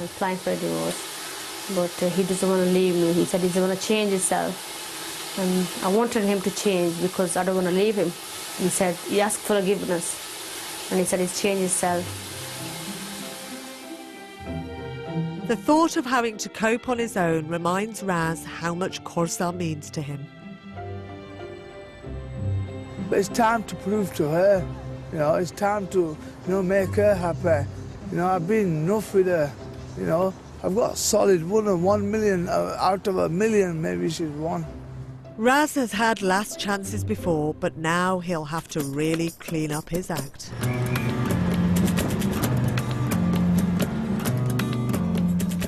applying for a divorce. But he doesn't want to leave me. He said he doesn't want to change himself. And I wanted him to change because I don't want to leave him. He said, he asked for forgiveness. And he said he's changed himself. The thought of having to cope on his own reminds Raz how much Korsel means to him. But it's time to prove to her, you know, it's time to, you know, make her happy. You know, I've been enough with her, you know. I've got a solid 1 million out of a million, maybe she's won. Raz has had last chances before, but now he'll have to really clean up his act.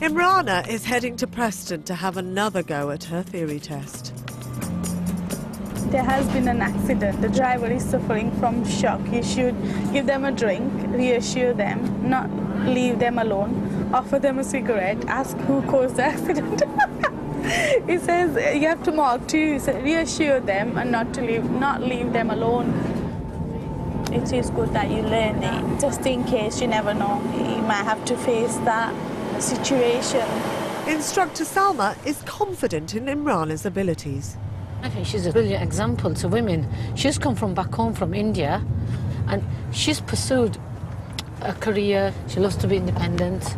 Imraana is heading to Preston to have another go at her theory test. There has been an accident. The driver is suffering from shock. You should give them a drink, reassure them, not leave them alone, offer them a cigarette, ask who caused the accident. He says you have to mark too. He said reassure them and not leave them alone. It is good that you learn it, just in case, you never know. You might have to face that situation. Instructor Salma is confident in Imraana's abilities. I think she's a brilliant example to women. She's come from back home from India and she's pursued a career. She loves to be independent.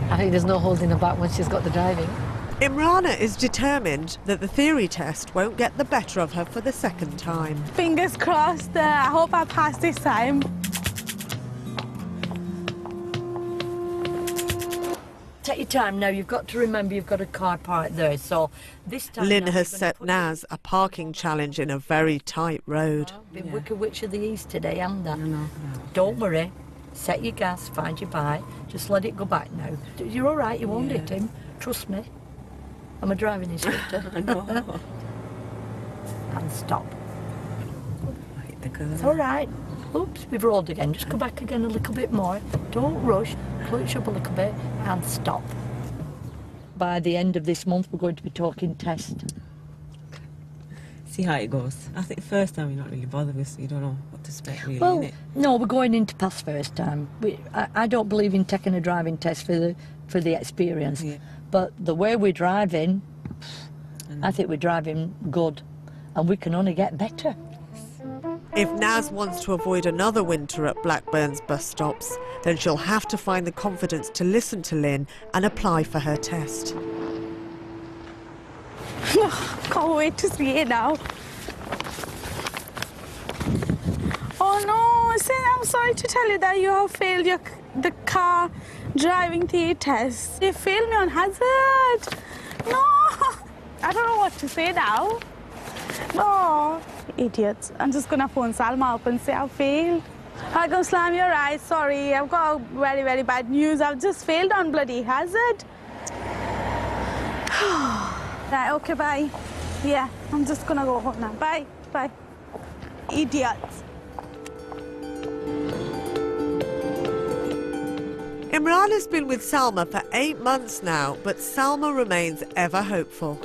I think there's no holding her back when she's got the driving. Imraana is determined that the theory test won't get the better of her for the second time. Fingers crossed. I hope I pass this time. Take your time now. You've got to remember you've got a car parked there. So this time Lynne has set Naz a parking challenge in a very tight road. Been Wicked Witch of the East today, haven't I? No. Don't worry. Set your gas, find your bike. Just let it go back now. You're all right. You won't hit him. Trust me. I'm a driving instructor. I know. And stop. It's all right. Oops, we've rolled again. Just go back again a little bit more. Don't rush. Clutch up a little bit and stop. By the end of this month, we're going to be talking test. See how it goes. I think first time you're not really bothered with, so you don't know what to expect really, Well, innit? no, we're going into pass first time. I don't believe in taking a driving test for the experience. Yeah. But the way we're driving, I think we're driving good, and we can only get better. If Naz wants to avoid another winter at Blackburn's bus stops, then she'll have to find the confidence to listen to Lynne and apply for her test. Can't wait to see it now. Oh no, I'm sorry to tell you that you have failed the car driving theory test. You failed me on hazard. No, I don't know what to say now. No, idiots. I'm just gonna phone Salma up and say I failed. Alaikum Salam, you're right, sorry. I've got very, very bad news. I've just failed on bloody hazard. Right, okay, bye. Yeah, I'm just gonna go home now. Bye, bye. Idiots. Imraana's been with Salma for 8 months now, but Salma remains ever hopeful.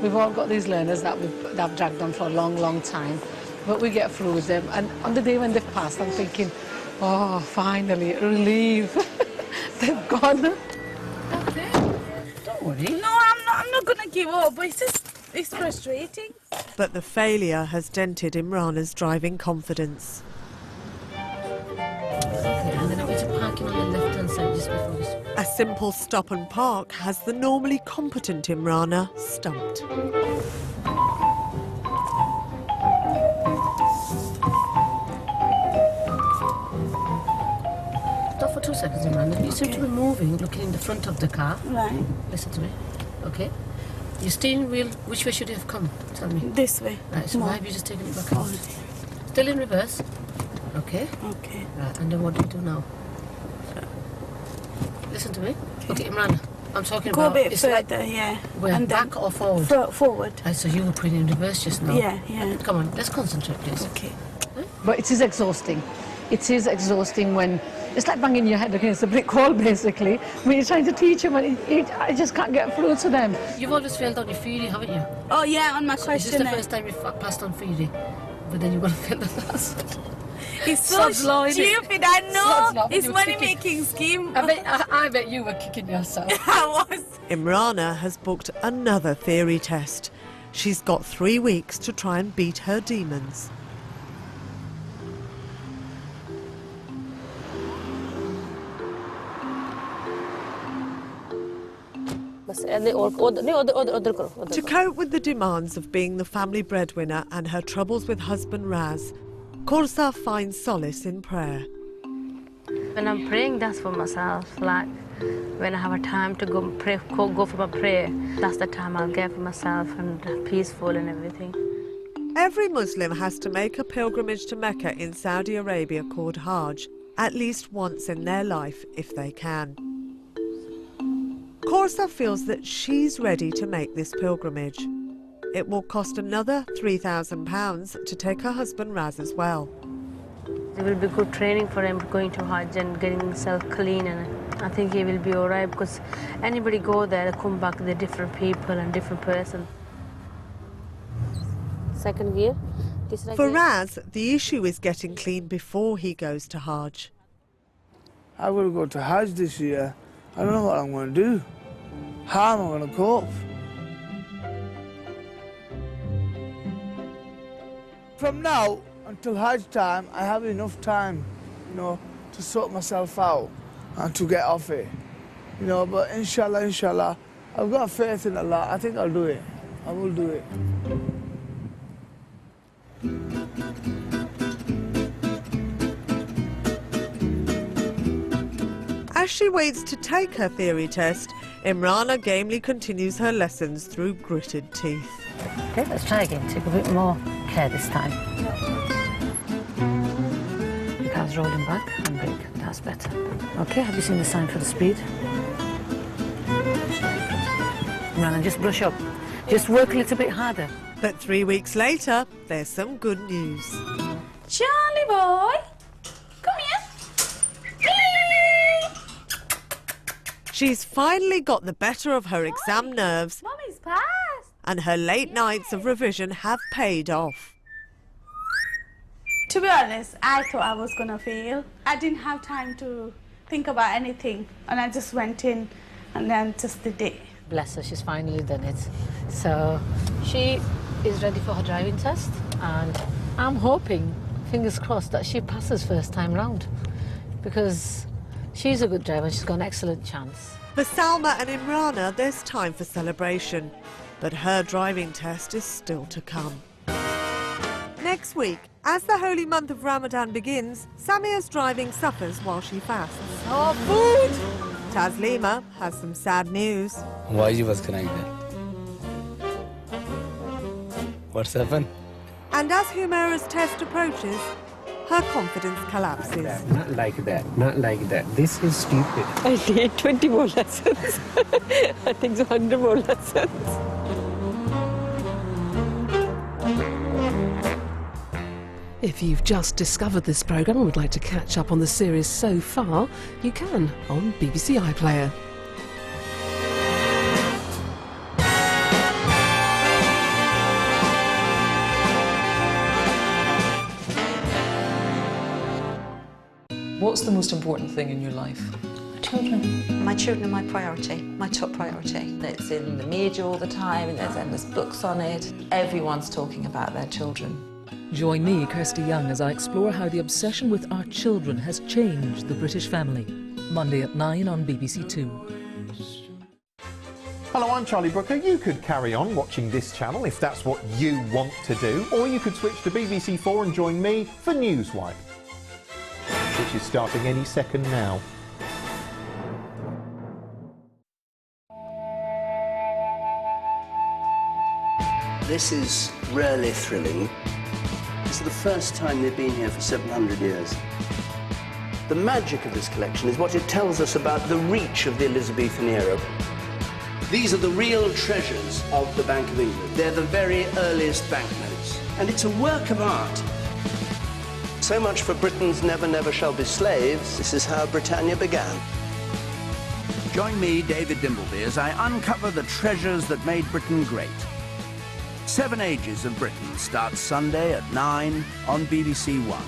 We've all got these learners that have dragged on for a long, long time, but we get through with them. And on the day when they've passed, I'm thinking, oh, finally, relief. They've gone. That's it. Don't worry. No, I'm not gonna give up, but it's frustrating. But the failure has dented Imraana's driving confidence. And then I went to parking on the left-hand side just before this. A simple stop and park has the normally competent Imraana stumped. Stop for 2 seconds, Imraana. You seem to be moving, looking in the front of the car. Right. Listen to me. Okay. Your steering wheel, which way should you have come? Tell me. This way. Right, so why have you just taken it back out? Still in reverse. Okay. Okay. Right, and then what do you do now? Listen to me. Okay, Imraana, I'm talking Go about... a bit further, yeah. Where, And then back or forward? Forward. Right, so you were putting in reverse just now. Yeah. Come on, let's concentrate, please. Okay. But it is exhausting. It is exhausting when... It's like banging your head against a brick wall, basically. When you're trying to teach them, and I just can't get through to them. You've always failed on your theory, haven't you? Oh, yeah, on my question. This is the first time you've passed on theory, but then you're going to fail the last. It's so stupid, I know. It's money-making scheme. I bet you were kicking yourself. I was. Imraana has booked another theory test. She's got 3 weeks to try and beat her demons. To cope with the demands of being the family breadwinner and her troubles with husband Raz, Korsa finds solace in prayer. When I'm praying, that's for myself. Like when I have a time to go pray, go for my prayer, that's the time I'll get for myself and peaceful and everything. Every Muslim has to make a pilgrimage to Mecca in Saudi Arabia called Hajj at least once in their life if they can. Korsa feels that she's ready to make this pilgrimage. It will cost another £3,000 to take her husband Raz as well. It will be good training for him going to Hajj and getting himself clean, and I think he will be all right because anybody go there, come back, they're different people and different person. Second gear. For Raz, the issue is getting clean before he goes to Hajj. I will go to Hajj this year. I don't know what I'm going to do. How am I going to cope? From now until Hajj time, I have enough time, you know, to sort myself out and to get off it. You know, but inshallah, I've got faith in Allah. I think I'll do it. I will do it. As she waits to take her theory test, Imraana gamely continues her lessons through gritted teeth. Okay, let's try again. Take a bit more care this time. Your car's rolling back and brake. That's better. Okay, have you seen the sign for the speed? Imraana, just brush up. Just work a little bit harder. But 3 weeks later, there's some good news. Charlie boy, come here. She's finally got the better of her exam nerves, Mommy's passed. and her late nights of revision have paid off. To be honest, I thought I was going to fail. I didn't have time to think about anything, and I just went in and then just did it. Bless her, she's finally done it. So she is ready for her driving test, and I'm hoping, fingers crossed, that she passes first time round, because she's a good driver, she's got an excellent chance. For Salma and Imraana, there's time for celebration, but her driving test is still to come. Next week, as the holy month of Ramadan begins, Samia's driving suffers while she fasts. Oh, food! Taslima has some sad news. Why you was connected? What's happened? And as Humaira's test approaches, her confidence collapses. Not like that, not like that. This is stupid. I need 20 more lessons. I think 100 more lessons. If you've just discovered this programme and would like to catch up on the series so far, you can on BBC iPlayer. What's the most important thing in your life? Children. My children are my priority, my top priority. It's in the media all the time and there's endless books on it. Everyone's talking about their children. Join me, Kirsty Young, as I explore how the obsession with our children has changed the British family. Monday at 9 on BBC Two. Hello, I'm Charlie Brooker. You could carry on watching this channel if that's what you want to do, or you could switch to BBC 4 and join me for Newswipe, which is starting any second now. This is rarely thrilling. It's the first time they've been here for 700 years. The magic of this collection is what it tells us about the reach of the Elizabethan era. These are the real treasures of the Bank of England. They're the very earliest banknotes. And it's a work of art. So much for Britain's never, never shall be slaves. This is how Britannia began. Join me, David Dimbleby, as I uncover the treasures that made Britain great. 7 Ages of Britain starts Sunday at 9 on BBC One.